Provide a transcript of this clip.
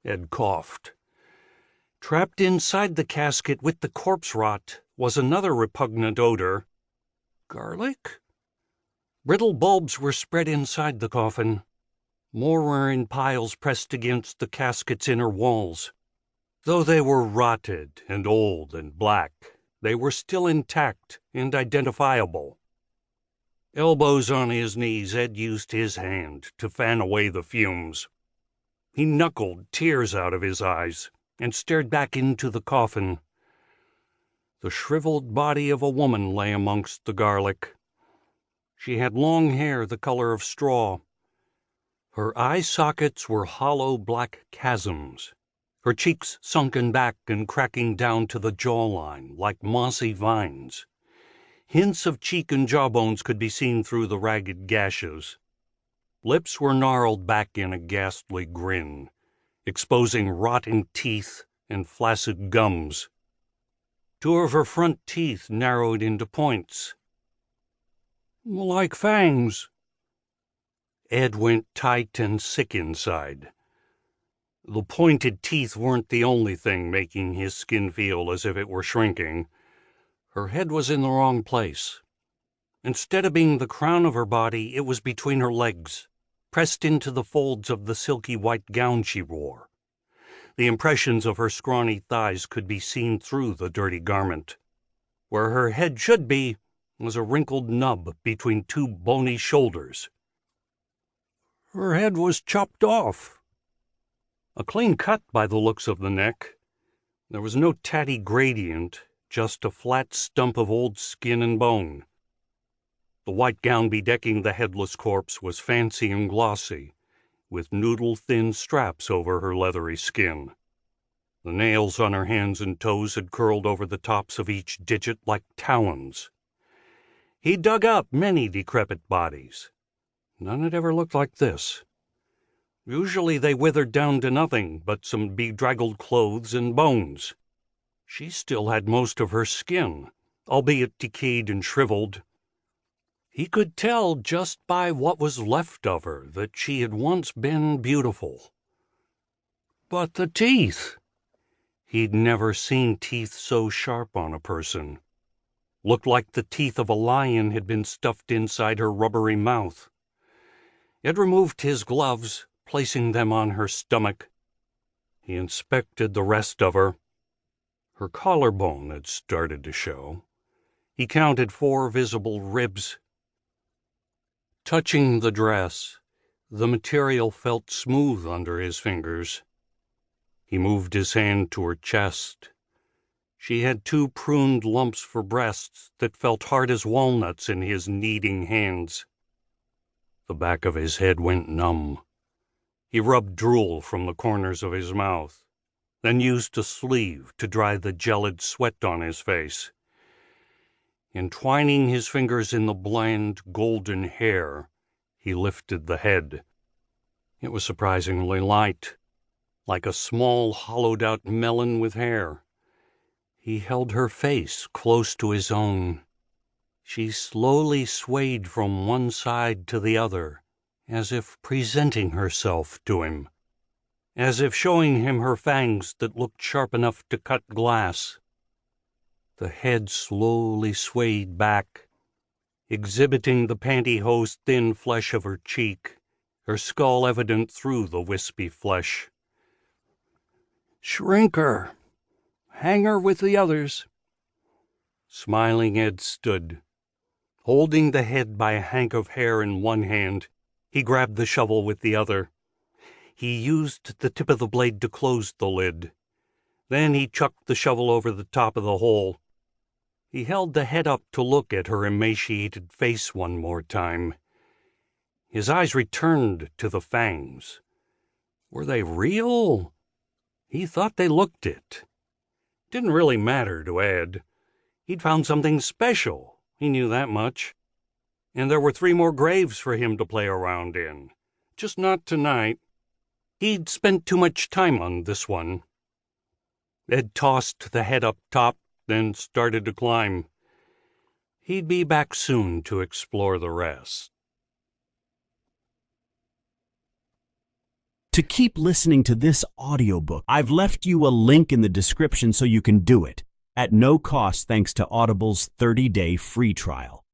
Ed coughed. Trapped inside the casket with the corpse rot was another repugnant odor. Garlic? Brittle bulbs were spread inside the coffin. More were in piles pressed against the casket's inner walls. Though they were rotted and old and black, they were still intact and identifiable. Elbows on his knees, Ed used his hand to fan away the fumes. He knuckled tears out of his eyes and stared back into the coffin. The shriveled body of a woman lay amongst the garlic. She had long hair the color of straw. Her eye sockets were hollow black chasms, her cheeks sunken back and cracking down to the jawline like mossy vines. Hints of cheek and jawbones could be seen through the ragged gashes. Lips were gnarled back in a ghastly grin, exposing rotting teeth and flaccid gums. Two of her front teeth narrowed into points. Like fangs. Ed went tight and sick inside. The pointed teeth weren't the only thing making his skin feel as if it were shrinking. Her head was in the wrong place. Instead of being the crown of her body, it was between her legs, pressed into the folds of the silky white gown she wore. The impressions of her scrawny thighs could be seen through the dirty garment. Where her head should be was a wrinkled nub between two bony shoulders. Her head was chopped off. A clean cut by the looks of the neck. There was no tatty gradient, just a flat stump of old skin and bone. The white gown bedecking the headless corpse was fancy and glossy, with noodle-thin straps over her leathery skin. The nails on her hands and toes had curled over the tops of each digit like talons. He dug up many decrepit bodies. None had ever looked like this. Usually they withered down to nothing but some bedraggled clothes and bones. She still had most of her skin, albeit decayed and shriveled. He could tell just by what was left of her that she had once been beautiful. But the teeth! He'd never seen teeth so sharp on a person. Looked like the teeth of a lion had been stuffed inside her rubbery mouth. Ed removed his gloves, placing them on her stomach. He inspected the rest of her. Her collarbone had started to show. He counted 4 visible ribs. Touching the dress, the material felt smooth under his fingers. He moved his hand to her chest. She had 2 pruned lumps for breasts that felt hard as walnuts in his kneading hands. The back of his head went numb. He rubbed drool from the corners of his mouth, then used a sleeve to dry the gelid sweat on his face. Entwining his fingers in the bland, golden hair, he lifted the head. It was surprisingly light, like a small, hollowed-out melon with hair. He held her face close to his own. She slowly swayed from one side to the other, as if presenting herself to him, as if showing him her fangs that looked sharp enough to cut glass. The head slowly swayed back, exhibiting the pantyhose thin flesh of her cheek, her skull evident through the wispy flesh. "Shrink her. Hang her with the others." Smiling Ed stood. Holding the head by a hank of hair in one hand, he grabbed the shovel with the other. He used the tip of the blade to close the lid. Then he chucked the shovel over the top of the hole. He held the head up to look at her emaciated face one more time. His eyes returned to the fangs. Were they real? He thought they looked it. Didn't really matter to Ed. He'd found something special, he knew that much. And there were 3 more graves for him to play around in. Just not tonight. He'd spent too much time on this one. Ed tossed the head up top, then started to climb. He'd be back soon to explore the rest. to keep listening to this audiobook. I've left you a link in the description so you can do it, at no cost thanks to Audible's 30-day free trial.